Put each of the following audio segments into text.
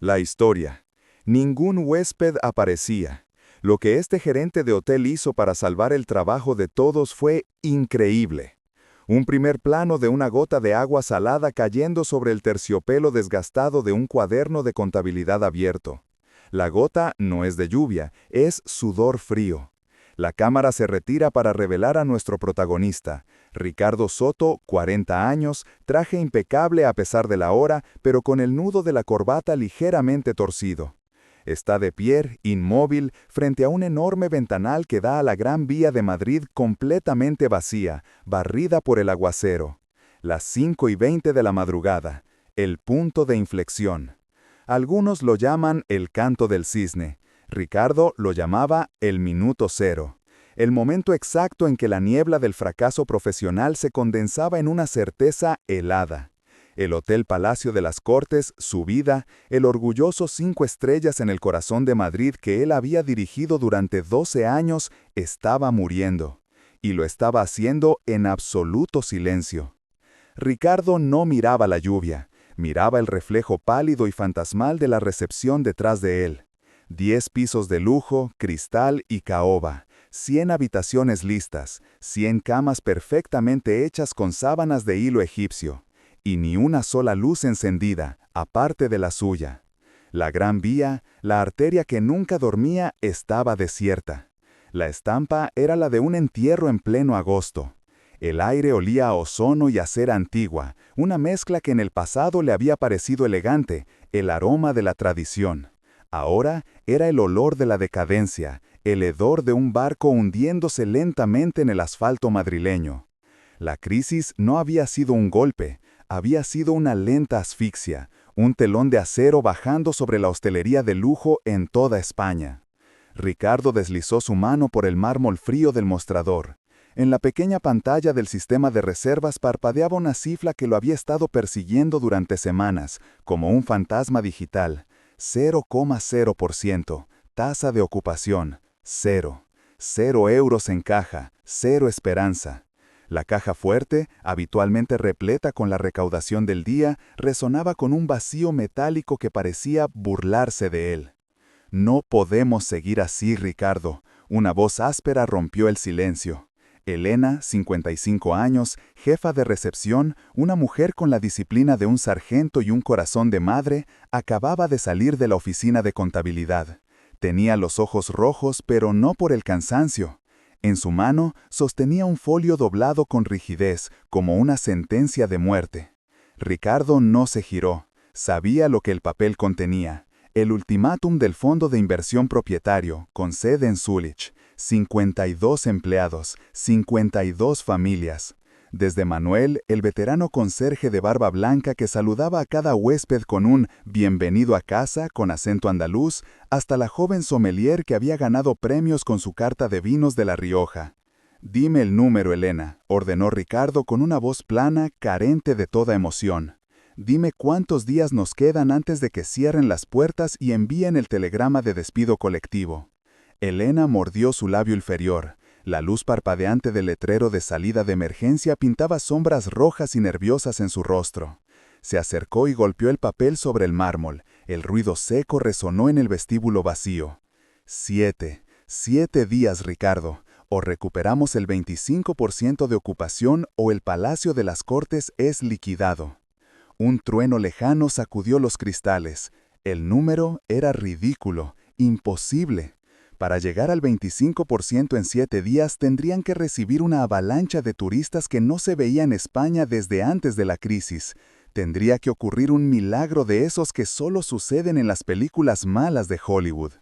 La historia. Ningún huésped aparecía. Lo que este gerente de hotel hizo para salvar el trabajo de todos fue increíble. Un primer plano de una gota de agua salada cayendo sobre el terciopelo desgastado de un cuaderno de contabilidad abierto. La gota no es de lluvia, es sudor frío. La cámara se retira para revelar a nuestro protagonista, Ricardo Soto, 40 años, traje impecable a pesar de la hora, pero con el nudo de la corbata ligeramente torcido. Está de pie, inmóvil, frente a un enorme ventanal que da a la Gran Vía de Madrid completamente vacía, barrida por el aguacero. Las 5:20 de la madrugada, el punto de inflexión. Algunos lo llaman el canto del cisne. Ricardo lo llamaba el minuto cero. El momento exacto en que la niebla del fracaso profesional se condensaba en una certeza helada. El Hotel Palacio de las Cortes, su vida, el orgulloso 5 estrellas en el corazón de Madrid que él había dirigido durante 12 años, estaba muriendo. Y lo estaba haciendo en absoluto silencio. Ricardo no miraba la lluvia, miraba el reflejo pálido y fantasmal de la recepción detrás de él. 10 pisos de lujo, cristal y caoba. 100 habitaciones listas, 100 camas perfectamente hechas con sábanas de hilo egipcio, y ni una sola luz encendida, aparte de la suya. La Gran Vía, la arteria que nunca dormía, estaba desierta. La estampa era la de un entierro en pleno agosto. El aire olía a ozono y a cera antigua, una mezcla que en el pasado le había parecido elegante, el aroma de la tradición. Ahora era el olor de la decadencia, el hedor de un barco hundiéndose lentamente en el asfalto madrileño. La crisis no había sido un golpe, había sido una lenta asfixia, un telón de acero bajando sobre la hostelería de lujo en toda España. Ricardo deslizó su mano por el mármol frío del mostrador. En la pequeña pantalla del sistema de reservas parpadeaba una cifra que lo había estado persiguiendo durante semanas, como un fantasma digital. 0,0%, tasa de ocupación, 0. 0 euros en caja, 0 esperanza. La caja fuerte, habitualmente repleta con la recaudación del día, resonaba con un vacío metálico que parecía burlarse de él. No podemos seguir así, Ricardo. Una voz áspera rompió el silencio. Elena, 55 años, jefa de recepción, una mujer con la disciplina de un sargento y un corazón de madre, acababa de salir de la oficina de contabilidad. Tenía los ojos rojos, pero no por el cansancio. En su mano sostenía un folio doblado con rigidez, como una sentencia de muerte. Ricardo no se giró. Sabía lo que el papel contenía. El ultimátum del Fondo de Inversión Propietario, con sede en Zúrich. 52 empleados, 52 familias. Desde Manuel, el veterano conserje de barba blanca que saludaba a cada huésped con un «bienvenido a casa» con acento andaluz, hasta la joven sommelier que había ganado premios con su carta de vinos de La Rioja. «Dime el número, Elena», ordenó Ricardo con una voz plana, carente de toda emoción. «Dime cuántos días nos quedan antes de que cierren las puertas y envíen el telegrama de despido colectivo». Elena mordió su labio inferior. La luz parpadeante del letrero de salida de emergencia pintaba sombras rojas y nerviosas en su rostro. Se acercó y golpeó el papel sobre el mármol. El ruido seco resonó en el vestíbulo vacío. 7 días, Ricardo. O recuperamos el 25% de ocupación o el Palacio de las Cortes es liquidado. Un trueno lejano sacudió los cristales. El número era ridículo, imposible. Para llegar al 25% en 7 días tendrían que recibir una avalancha de turistas que no se veía en España desde antes de la crisis. Tendría que ocurrir un milagro de esos que solo suceden en las películas malas de Hollywood.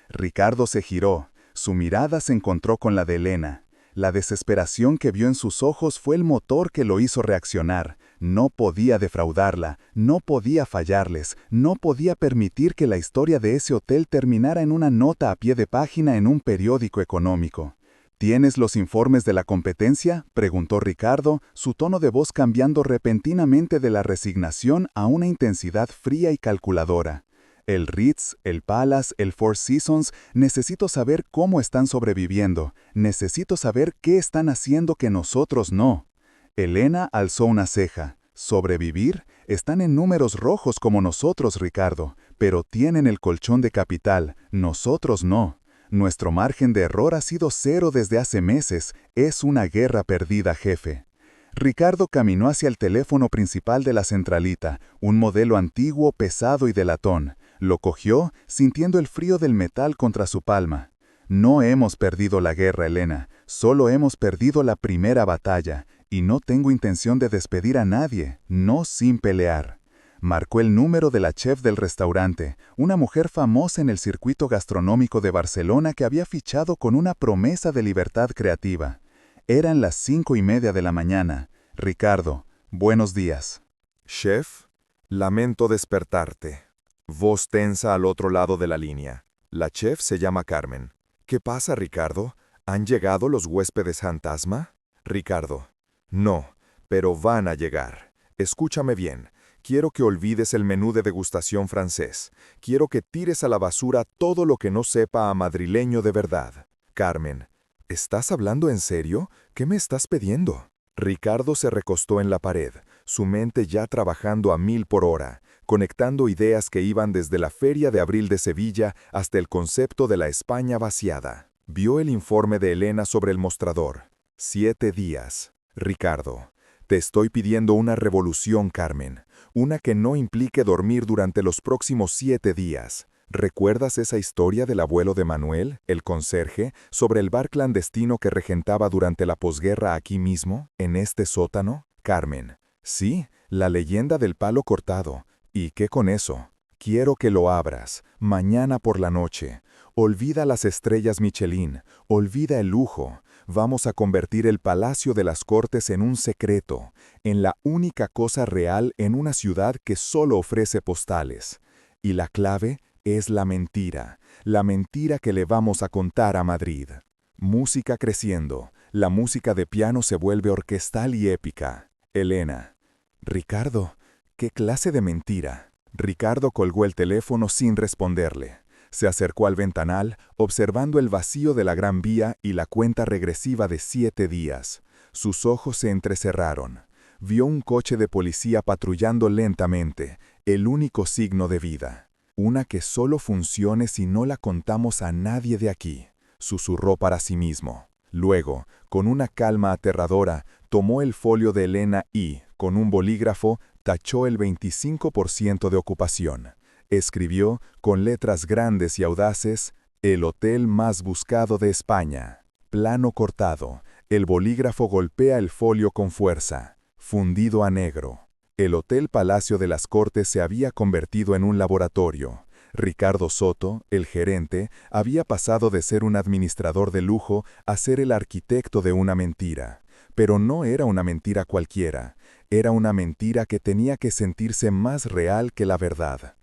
Ricardo se giró. Su mirada se encontró con la de Elena. La desesperación que vio en sus ojos fue el motor que lo hizo reaccionar. No podía defraudarla, no podía fallarles, no podía permitir que la historia de ese hotel terminara en una nota a pie de página en un periódico económico. ¿Tienes los informes de la competencia?, preguntó Ricardo, su tono de voz cambiando repentinamente de la resignación a una intensidad fría y calculadora. El Ritz, el Palace, el Four Seasons, necesito saber cómo están sobreviviendo, necesito saber qué están haciendo que nosotros no. Elena alzó una ceja. ¿Sobrevivir? Están en números rojos como nosotros, Ricardo, pero tienen el colchón de capital, nosotros no. Nuestro margen de error ha sido cero desde hace meses. Es una guerra perdida, jefe. Ricardo caminó hacia el teléfono principal de la centralita, un modelo antiguo, pesado y de latón. Lo cogió, sintiendo el frío del metal contra su palma. No hemos perdido la guerra, Elena. Solo hemos perdido la primera batalla. Y no tengo intención de despedir a nadie, no sin pelear. Marcó el número de la chef del restaurante, una mujer famosa en el circuito gastronómico de Barcelona que había fichado con una promesa de libertad creativa. Eran las 5:30 de la mañana. Ricardo, buenos días. Chef, lamento despertarte. Voz tensa al otro lado de la línea. La chef se llama Carmen. ¿Qué pasa, Ricardo? ¿Han llegado los huéspedes fantasma? Ricardo. No, pero van a llegar. Escúchame bien. Quiero que olvides el menú de degustación francés. Quiero que tires a la basura todo lo que no sepa a madrileño de verdad. Carmen. ¿Estás hablando en serio? ¿Qué me estás pidiendo? Ricardo se recostó en la pared, su mente ya trabajando a 1000 por hora, conectando ideas que iban desde la Feria de Abril de Sevilla hasta el concepto de la España vaciada. Vio el informe de Elena sobre el mostrador. 7 días. Ricardo, te estoy pidiendo una revolución, Carmen, una que no implique dormir durante los próximos 7 días. ¿Recuerdas esa historia del abuelo de Manuel, el conserje, sobre el bar clandestino que regentaba durante la posguerra aquí mismo, en este sótano? Carmen, sí, la leyenda del palo cortado. ¿Y qué con eso? Quiero que lo abras, mañana por la noche. Olvida las estrellas Michelin, olvida el lujo. Vamos a convertir el Palacio de las Cortes en un secreto, en la única cosa real en una ciudad que solo ofrece postales. Y la clave es la mentira que le vamos a contar a Madrid. Música creciendo, la música de piano se vuelve orquestal y épica. Elena. Ricardo, ¿qué clase de mentira? Ricardo colgó el teléfono sin responderle. Se acercó al ventanal, observando el vacío de la Gran Vía y la cuenta regresiva de 7 días. Sus ojos se entrecerraron. Vio un coche de policía patrullando lentamente, el único signo de vida. Una que solo funcione si no la contamos a nadie de aquí, susurró para sí mismo. Luego, con una calma aterradora, tomó el folio de Elena y, con un bolígrafo, tachó el 25% de ocupación. Escribió, con letras grandes y audaces, el hotel más buscado de España. Plano cortado. El bolígrafo golpea el folio con fuerza. Fundido a negro. El Hotel Palacio de las Cortes se había convertido en un laboratorio. Ricardo Soto, el gerente, había pasado de ser un administrador de lujo a ser el arquitecto de una mentira. Pero no era una mentira cualquiera. Era una mentira que tenía que sentirse más real que la verdad.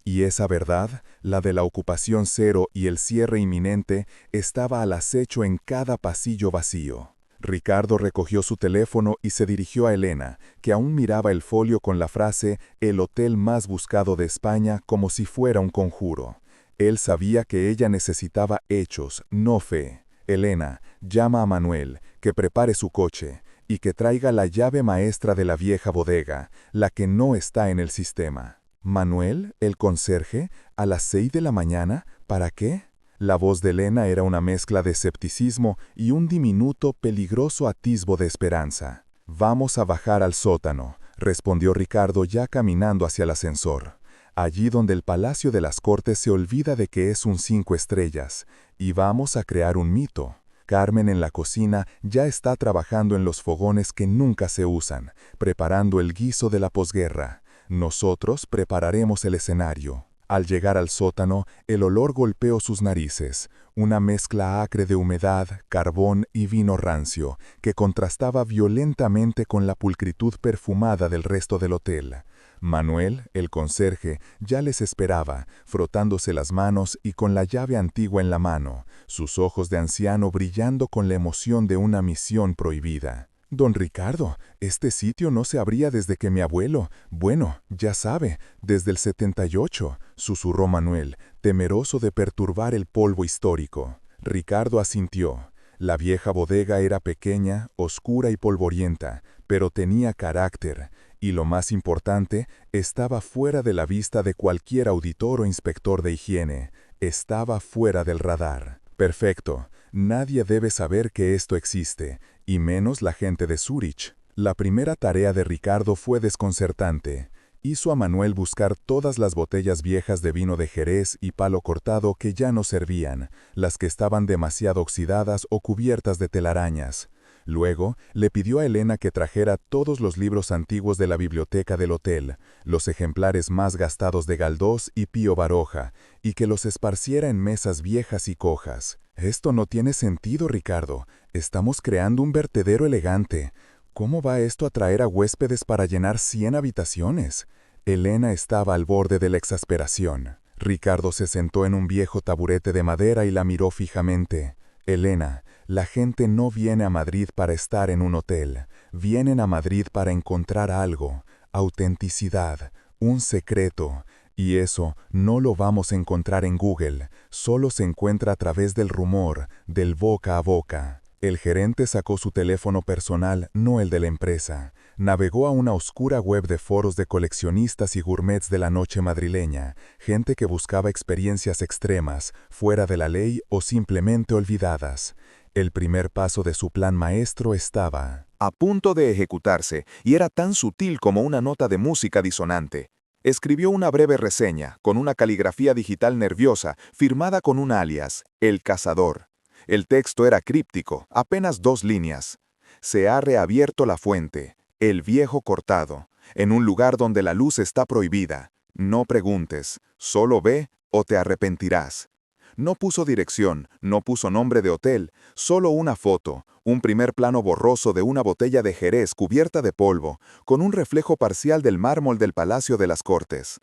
Y esa verdad, la de la ocupación cero y el cierre inminente, estaba al acecho en cada pasillo vacío. Ricardo recogió su teléfono y se dirigió a Elena, que aún miraba el folio con la frase «El hotel más buscado de España» como si fuera un conjuro. Él sabía que ella necesitaba hechos, no fe. Elena, llama a Manuel, que prepare su coche y que traiga la llave maestra de la vieja bodega, la que no está en el sistema. ¿Manuel, el conserje, a las 6 de la mañana? ¿Para qué? La voz de Elena era una mezcla de escepticismo y un diminuto, peligroso atisbo de esperanza. «Vamos a bajar al sótano», respondió Ricardo ya caminando hacia el ascensor. Allí donde el Palacio de las Cortes se olvida de que es un 5 estrellas. Y vamos a crear un mito. Carmen en la cocina ya está trabajando en los fogones que nunca se usan, preparando el guiso de la posguerra. Nosotros prepararemos el escenario. Al llegar al sótano, el olor golpeó sus narices, una mezcla acre de humedad, carbón y vino rancio, que contrastaba violentamente con la pulcritud perfumada del resto del hotel. Manuel, el conserje, ya les esperaba, frotándose las manos y con la llave antigua en la mano, sus ojos de anciano brillando con la emoción de una misión prohibida. «Don Ricardo, este sitio no se abría desde que mi abuelo, bueno, ya sabe, desde el 78», susurró Manuel, temeroso de perturbar el polvo histórico. Ricardo asintió. La vieja bodega era pequeña, oscura y polvorienta, pero tenía carácter, Y lo más importante, estaba fuera de la vista de cualquier auditor o inspector de higiene. Estaba fuera del radar. Perfecto. Nadie debe saber que esto existe, y menos la gente de Zúrich. La primera tarea de Ricardo fue desconcertante. Hizo a Manuel buscar todas las botellas viejas de vino de Jerez y palo cortado que ya no servían, las que estaban demasiado oxidadas o cubiertas de telarañas. Luego, le pidió a Elena que trajera todos los libros antiguos de la biblioteca del hotel, los ejemplares más gastados de Galdós y Pío Baroja, y que los esparciera en mesas viejas y cojas. Esto no tiene sentido, Ricardo. Estamos creando un vertedero elegante. ¿Cómo va esto a traer a huéspedes para llenar 100 habitaciones? Elena estaba al borde de la exasperación. Ricardo se sentó en un viejo taburete de madera y la miró fijamente. Elena, la gente no viene a Madrid para estar en un hotel. Vienen a Madrid para encontrar algo, autenticidad, un secreto. Y eso no lo vamos a encontrar en Google. Solo se encuentra a través del rumor, del boca a boca. El gerente sacó su teléfono personal, no el de la empresa. Navegó a una oscura web de foros de coleccionistas y gourmets de la noche madrileña, gente que buscaba experiencias extremas, fuera de la ley o simplemente olvidadas. El primer paso de su plan maestro estaba a punto de ejecutarse, y era tan sutil como una nota de música disonante. Escribió una breve reseña, con una caligrafía digital nerviosa, firmada con un alias, El Cazador. El texto era críptico, apenas 2 líneas. Se ha reabierto la fuente, el viejo cortado, en un lugar donde la luz está prohibida. No preguntes, solo ve o te arrepentirás. No puso dirección, no puso nombre de hotel, solo una foto, un primer plano borroso de una botella de Jerez cubierta de polvo, con un reflejo parcial del mármol del Palacio de las Cortes.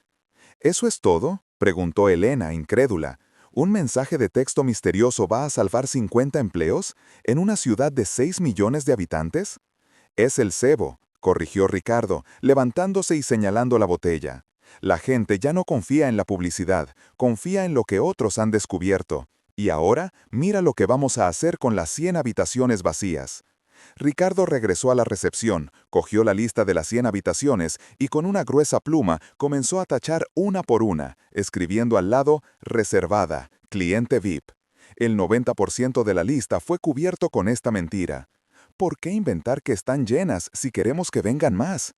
¿Eso es todo?, preguntó Elena, incrédula. ¿Un mensaje de texto misterioso va a salvar 50 empleos en una ciudad de 6 millones de habitantes? Es el cebo, corrigió Ricardo, levantándose y señalando la botella. La gente ya no confía en la publicidad, confía en lo que otros han descubierto. Y ahora, mira lo que vamos a hacer con las 100 habitaciones vacías. Ricardo regresó a la recepción, cogió la lista de las 100 habitaciones y con una gruesa pluma comenzó a tachar una por una, escribiendo al lado «Reservada, cliente VIP». El 90% de la lista fue cubierto con esta mentira. ¿Por qué inventar que están llenas si queremos que vengan más?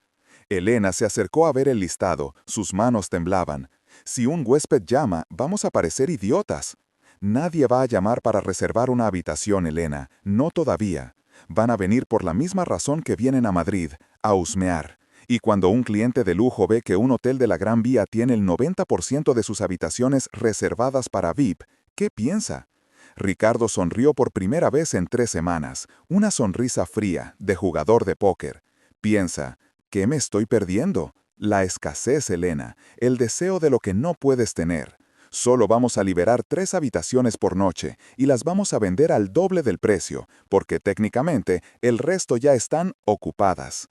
Elena se acercó a ver el listado, sus manos temblaban. Si un huésped llama, vamos a parecer idiotas. Nadie va a llamar para reservar una habitación, Elena, no todavía. Van a venir por la misma razón que vienen a Madrid, a husmear. Y cuando un cliente de lujo ve que un hotel de la Gran Vía tiene el 90% de sus habitaciones reservadas para VIP, ¿qué piensa? Ricardo sonrió por primera vez en 3 semanas, una sonrisa fría, de jugador de póker. Piensa, ¿qué me estoy perdiendo? La escasez, Elena, el deseo de lo que no puedes tener. Solo vamos a liberar 3 habitaciones por noche y las vamos a vender al doble del precio, porque técnicamente el resto ya están ocupadas.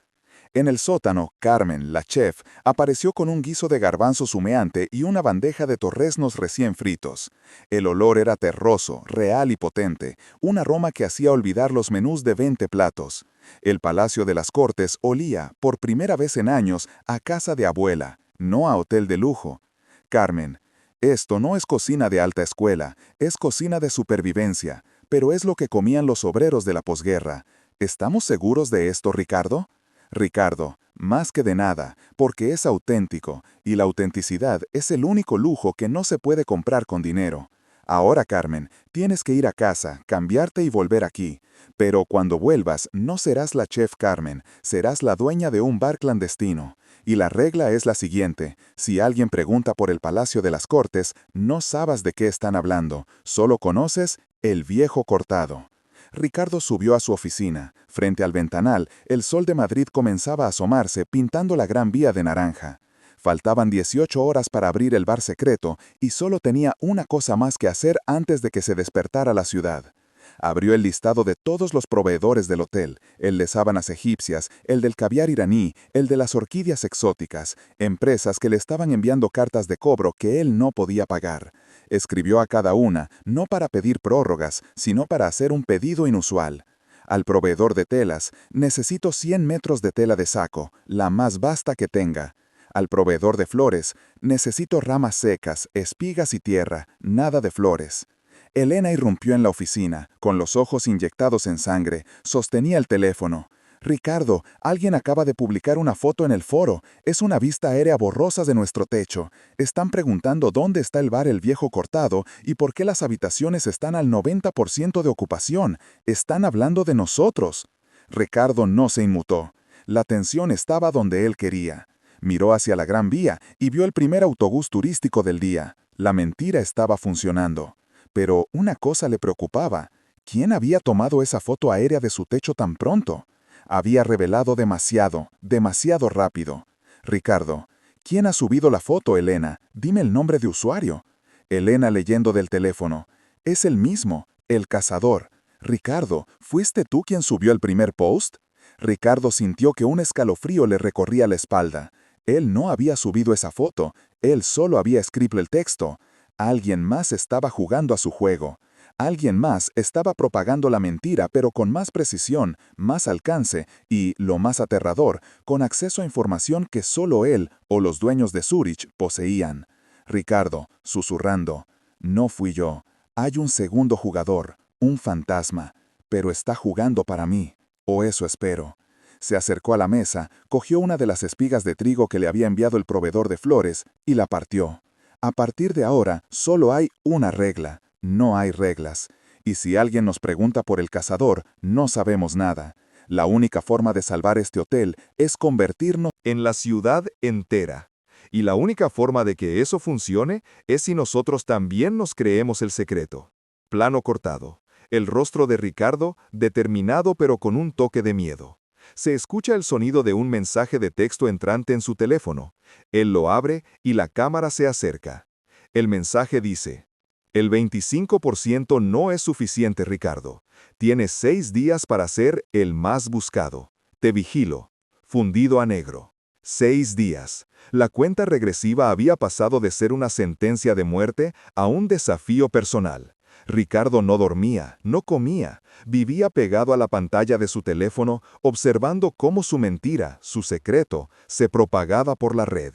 En el sótano, Carmen, la chef, apareció con un guiso de garbanzos humeante y una bandeja de torreznos recién fritos. El olor era terroso, real y potente, un aroma que hacía olvidar los menús de 20 platos. El Palacio de las Cortes olía, por primera vez en años, a casa de abuela, no a hotel de lujo. Carmen, esto no es cocina de alta escuela, es cocina de supervivencia, pero es lo que comían los obreros de la posguerra. ¿Estamos seguros de esto, Ricardo? Ricardo, más que de nada, porque es auténtico, y la autenticidad es el único lujo que no se puede comprar con dinero. Ahora, Carmen, tienes que ir a casa, cambiarte y volver aquí. Pero cuando vuelvas, no serás la chef Carmen, serás la dueña de un bar clandestino. Y la regla es la siguiente, si alguien pregunta por el Palacio de las Cortes, no sabes de qué están hablando, solo conoces el viejo cortado. Ricardo subió a su oficina. Frente al ventanal, el sol de Madrid comenzaba a asomarse pintando la Gran Vía de naranja. Faltaban 18 horas para abrir el bar secreto y solo tenía una cosa más que hacer antes de que se despertara la ciudad. Abrió el listado de todos los proveedores del hotel, el de sábanas egipcias, el del caviar iraní, el de las orquídeas exóticas, empresas que le estaban enviando cartas de cobro que él no podía pagar. Escribió a cada una, no para pedir prórrogas, sino para hacer un pedido inusual. Al proveedor de telas, necesito 100 metros de tela de saco, la más vasta que tenga. Al proveedor de flores, necesito ramas secas, espigas y tierra, nada de flores. Elena irrumpió en la oficina, con los ojos inyectados en sangre, sostenía el teléfono. Ricardo, alguien acaba de publicar una foto en el foro. Es una vista aérea borrosa de nuestro techo. Están preguntando dónde está el bar El Viejo Cortado y por qué las habitaciones están al 90% de ocupación. Están hablando de nosotros. Ricardo no se inmutó. La tensión estaba donde él quería. Miró hacia la Gran Vía y vio el primer autobús turístico del día. La mentira estaba funcionando. Pero una cosa le preocupaba. ¿Quién había tomado esa foto aérea de su techo tan pronto? Había revelado demasiado, demasiado rápido. Ricardo, ¿quién ha subido la foto, Elena? Dime el nombre de usuario. Elena leyendo del teléfono. Es el mismo, el cazador. Ricardo, ¿fuiste tú quien subió el primer post? Ricardo sintió que un escalofrío le recorría la espalda. Él no había subido esa foto, él solo había escrito el texto. Alguien más estaba jugando a su juego. Alguien más estaba propagando la mentira, pero con más precisión, más alcance y, lo más aterrador, con acceso a información que solo él o los dueños de Zurich poseían. Ricardo, susurrando, no fui yo. Hay un segundo jugador, un fantasma, pero está jugando para mí, o eso espero. Se acercó a la mesa, cogió una de las espigas de trigo que le había enviado el proveedor de flores y la partió. A partir de ahora, solo hay una regla. No hay reglas. Y si alguien nos pregunta por el cazador, no sabemos nada. La única forma de salvar este hotel es convertirnos En la ciudad entera. Y la única forma de que eso funcione es si nosotros también nos creemos el secreto. Plano cortado. El rostro de Ricardo, determinado pero con un toque de miedo. Se escucha el sonido de un mensaje de texto entrante en su teléfono. Él lo abre y la cámara se acerca. El mensaje dice: el 25% no es suficiente, Ricardo. Tienes 6 días para ser el más buscado. Te vigilo. Fundido a negro. 6 días. La cuenta regresiva había pasado de ser una sentencia de muerte a un desafío personal. Ricardo no dormía, no comía, vivía pegado a la pantalla de su teléfono, observando cómo su mentira, su secreto, se propagaba por la red.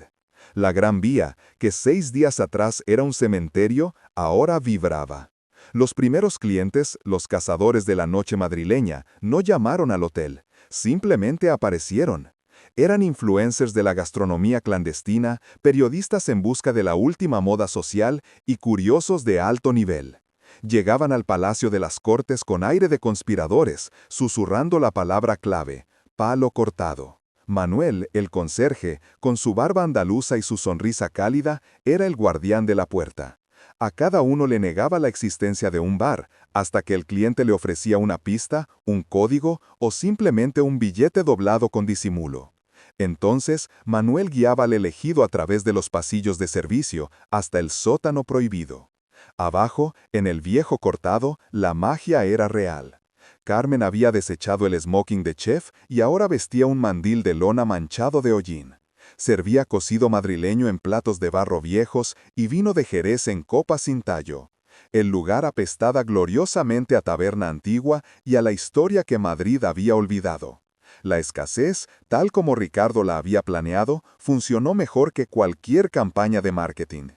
La Gran Vía, que 6 días atrás era un cementerio, ahora vibraba. Los primeros clientes, los cazadores de la noche madrileña, no llamaron al hotel, simplemente aparecieron. Eran influencers de la gastronomía clandestina, periodistas en busca de la última moda social y curiosos de alto nivel. Llegaban al Palacio de las Cortes con aire de conspiradores, susurrando la palabra clave: palo cortado. Manuel, el conserje, con su barba andaluza y su sonrisa cálida, era el guardián de la puerta. A cada uno le negaba la existencia de un bar, hasta que el cliente le ofrecía una pista, un código o simplemente un billete doblado con disimulo. Entonces, Manuel guiaba al elegido a través de los pasillos de servicio hasta el sótano prohibido. Abajo, en el Viejo Cortado, la magia era real. Carmen había desechado el smoking de chef y ahora vestía un mandil de lona manchado de hollín. Servía cocido madrileño en platos de barro viejos y vino de Jerez en copas sin tallo. El lugar apestaba gloriosamente a taberna antigua y a la historia que Madrid había olvidado. La escasez, tal como Ricardo la había planeado, funcionó mejor que cualquier campaña de marketing.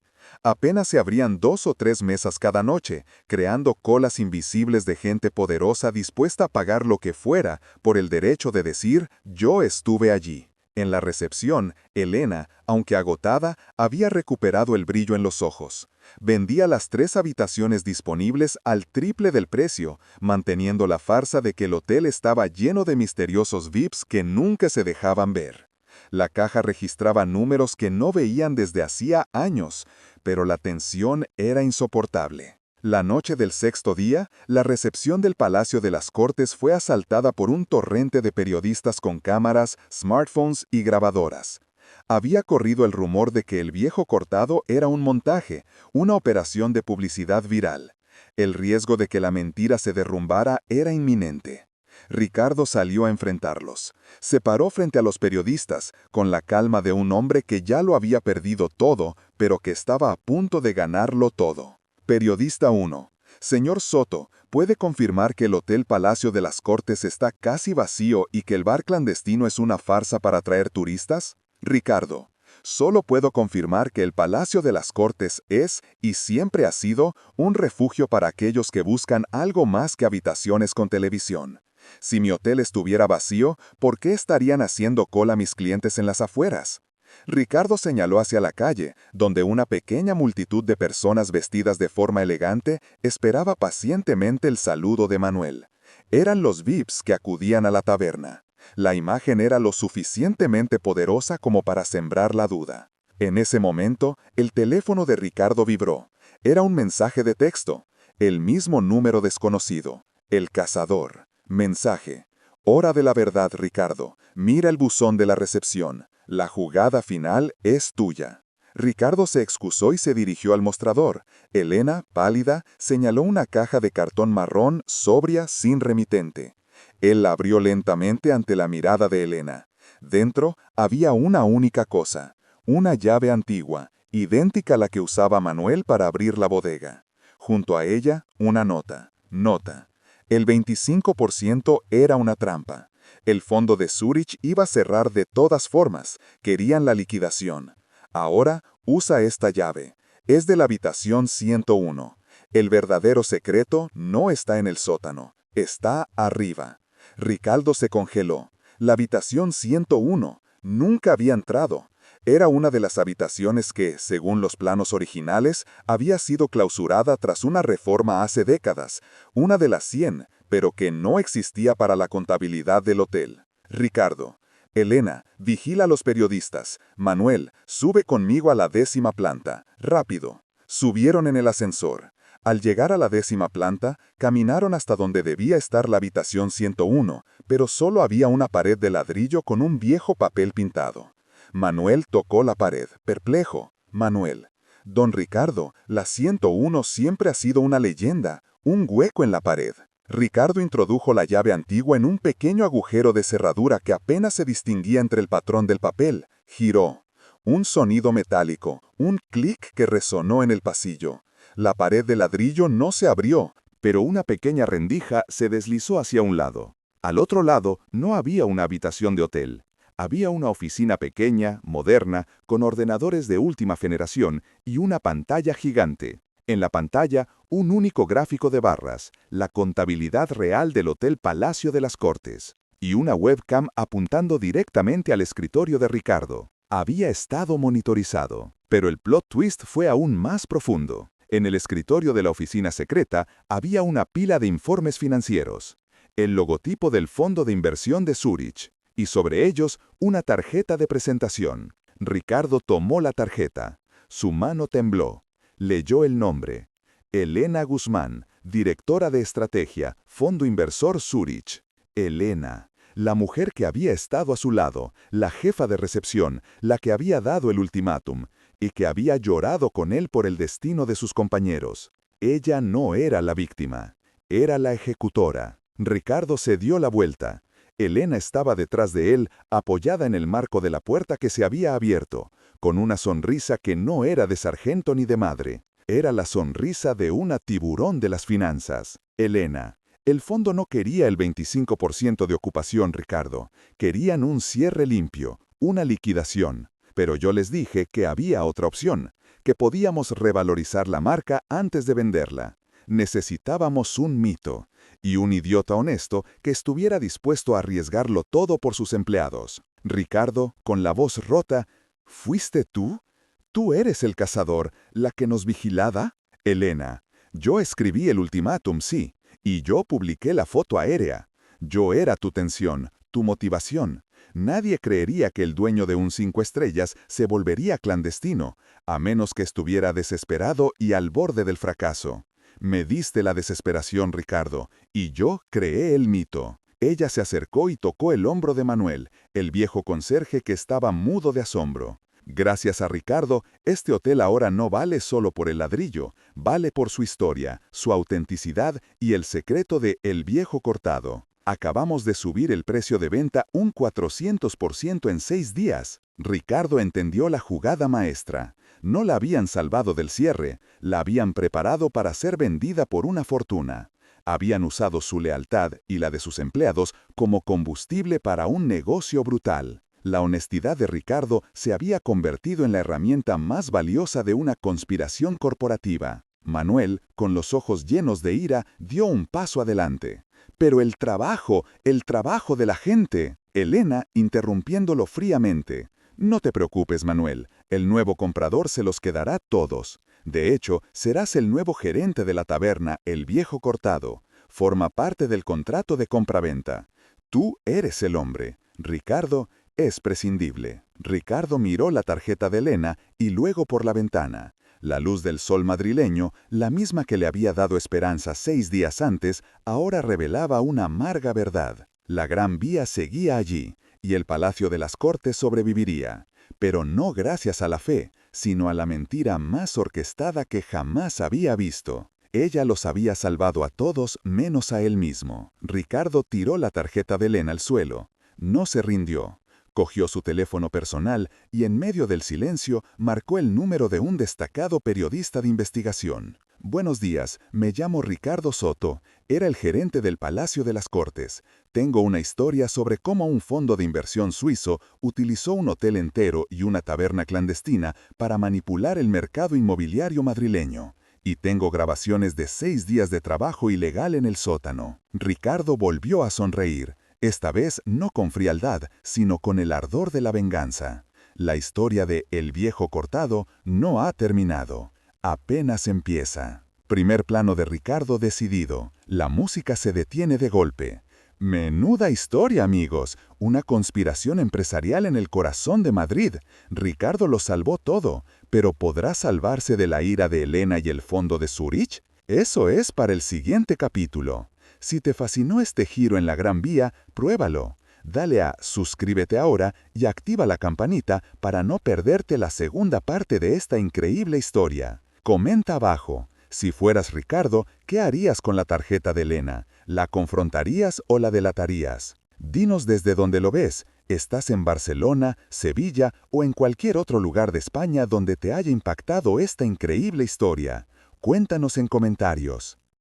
Apenas se abrían 2 o 3 mesas cada noche, creando colas invisibles de gente poderosa dispuesta a pagar lo que fuera por el derecho de decir: yo estuve allí. En la recepción, Elena, aunque agotada, había recuperado el brillo en los ojos. Vendía las 3 habitaciones disponibles al triple del precio, manteniendo la farsa de que el hotel estaba lleno de misteriosos VIPs que nunca se dejaban ver. La caja registraba números que no veían desde hacía años, pero la tensión era insoportable. La noche del 6º día, la recepción del Palacio de las Cortes fue asaltada por un torrente de periodistas con cámaras, smartphones y grabadoras. Había corrido el rumor de que el Viejo Cortado era un montaje, una operación de publicidad viral. El riesgo de que la mentira se derrumbara era inminente. Ricardo salió a enfrentarlos. Se paró frente a los periodistas, con la calma de un hombre que ya lo había perdido todo, pero que estaba a punto de ganarlo todo. Periodista 1. Señor Soto, ¿puede confirmar que el Hotel Palacio de las Cortes está casi vacío y que el bar clandestino es una farsa para atraer turistas? Ricardo, solo puedo confirmar que el Palacio de las Cortes es, y siempre ha sido, un refugio para aquellos que buscan algo más que habitaciones con televisión. Si mi hotel estuviera vacío, ¿por qué estarían haciendo cola mis clientes en las afueras? Ricardo señaló hacia la calle, donde una pequeña multitud de personas vestidas de forma elegante esperaba pacientemente el saludo de Manuel. Eran los VIPs que acudían a la taberna. La imagen era lo suficientemente poderosa como para sembrar la duda. En ese momento, el teléfono de Ricardo vibró. Era un mensaje de texto. El mismo número desconocido. El cazador. Mensaje. Hora de la verdad, Ricardo. Mira el buzón de la recepción. La jugada final es tuya. Ricardo se excusó y se dirigió al mostrador. Elena, pálida, señaló una caja de cartón marrón, sobria, sin remitente. Él la abrió lentamente ante la mirada de Elena. Dentro había una única cosa, una llave antigua, idéntica a la que usaba Manuel para abrir la bodega. Junto a ella, una nota. Nota. El 25% era una trampa. El fondo de Zurich iba a cerrar de todas formas. Querían la liquidación. Ahora usa esta llave. Es de la habitación 101. El verdadero secreto no está en el sótano. Está arriba. Ricardo se congeló. La habitación 101. Nunca había entrado. Era una de las habitaciones que, según los planos originales, había sido clausurada tras una reforma hace décadas. Una de las 100, pero que no existía para la contabilidad del hotel. Ricardo. Elena, vigila a los periodistas. Manuel, sube conmigo a la 10ª planta. Rápido. Subieron en el ascensor. Al llegar a la 10ª planta, caminaron hasta donde debía estar la habitación 101, pero solo había una pared de ladrillo con un viejo papel pintado. Manuel tocó la pared, perplejo. Manuel. Don Ricardo, la 101 siempre ha sido una leyenda, un hueco en la pared. Ricardo introdujo la llave antigua en un pequeño agujero de cerradura que apenas se distinguía entre el patrón del papel. Giró. Un sonido metálico, un clic que resonó en el pasillo. La pared de ladrillo no se abrió, Pero una pequeña rendija se deslizó hacia un lado. Al otro lado no había una habitación de hotel. Había una oficina pequeña, moderna, con ordenadores de última generación y una pantalla gigante. En la pantalla, un único gráfico de barras, la contabilidad real del Hotel Palacio de las Cortes, y una webcam apuntando directamente al escritorio de Ricardo. Había estado monitorizado, pero el plot twist fue aún más profundo. En el escritorio de la oficina secreta había una pila de informes financieros, el logotipo del Fondo de Inversión de Zurich, y sobre ellos una tarjeta de presentación. Ricardo tomó la tarjeta. Su mano tembló. Leyó el nombre. Elena Guzmán, directora de estrategia, Fondo Inversor Zurich. Elena, la mujer que había estado a su lado, la jefa de recepción, la que había dado el ultimátum, y que había llorado con él por el destino de sus compañeros. Ella no era la víctima, era la ejecutora. Ricardo se dio la vuelta. Elena estaba detrás de él, apoyada en el marco de la puerta que se había abierto, con una sonrisa que no era de sargento ni de madre. Era la sonrisa de una tiburón de las finanzas. Elena. El fondo no quería el 25% de ocupación, Ricardo. Querían un cierre limpio, una liquidación. Pero yo les dije que había otra opción, que podíamos revalorizar la marca antes de venderla. Necesitábamos un mito, y un idiota honesto que estuviera dispuesto a arriesgarlo todo por sus empleados. Ricardo, con la voz rota, ¿fuiste tú? ¿Tú eres el cazador, la que nos vigilaba? Elena, yo escribí el ultimátum, sí, y yo publiqué la foto aérea. Yo era tu tensión, tu motivación. Nadie creería que el dueño de un 5 estrellas se volvería clandestino, a menos que estuviera desesperado y al borde del fracaso. Me diste la desesperación, Ricardo, y yo creé el mito. Ella se acercó y tocó el hombro de Manuel, el viejo conserje que estaba mudo de asombro. Gracias a Ricardo, este hotel ahora no vale solo por el ladrillo, vale por su historia, su autenticidad y el secreto de El Viejo Cortado. Acabamos de subir el precio de venta un 400% en 6 días. Ricardo entendió la jugada maestra. No la habían salvado del cierre, la habían preparado para ser vendida por una fortuna. Habían usado su lealtad y la de sus empleados como combustible para un negocio brutal. La honestidad de Ricardo se había convertido en la herramienta más valiosa de una conspiración corporativa. Manuel, con los ojos llenos de ira, dio un paso adelante. «Pero el trabajo de la gente». Elena, interrumpiéndolo fríamente. «No te preocupes, Manuel, el nuevo comprador se los quedará todos. De hecho, serás el nuevo gerente de la taberna El Viejo Cortado. Forma parte del contrato de compraventa. Tú eres el hombre. Ricardo es prescindible». Ricardo miró la tarjeta de Elena y luego por la ventana. La luz del sol madrileño, la misma que le había dado esperanza 6 días antes, ahora revelaba una amarga verdad. La Gran Vía seguía allí, y el Palacio de las Cortes sobreviviría. Pero no gracias a la fe, sino a la mentira más orquestada que jamás había visto. Ella los había salvado a todos menos a él mismo. Ricardo tiró la tarjeta de Elena al suelo. No se rindió. Cogió su teléfono personal y en medio del silencio marcó el número de un destacado periodista de investigación. «Buenos días, me llamo Ricardo Soto. Era el gerente del Palacio de las Cortes. Tengo una historia sobre cómo un fondo de inversión suizo utilizó un hotel entero y una taberna clandestina para manipular el mercado inmobiliario madrileño. Y tengo grabaciones de 6 días de trabajo ilegal en el sótano». Ricardo volvió a sonreír. Esta vez no con frialdad, sino con el ardor de la venganza. La historia de El Viejo Cortado no ha terminado. Apenas empieza. Primer plano de Ricardo decidido. La música se detiene de golpe. Menuda historia, amigos. Una conspiración empresarial en el corazón de Madrid. Ricardo lo salvó todo, pero ¿podrá salvarse de la ira de Elena y el fondo de Zurich? Eso es para el siguiente capítulo. Si te fascinó este giro en la Gran Vía, pruébalo. Dale a suscríbete ahora y activa la campanita para no perderte la segunda parte de esta increíble historia. Comenta abajo. Si fueras Ricardo, ¿qué harías con la tarjeta de Elena? ¿La confrontarías o la delatarías? Dinos desde dónde lo ves. ¿Estás en Barcelona, Sevilla o en cualquier otro lugar de España donde te haya impactado esta increíble historia? Cuéntanos en comentarios.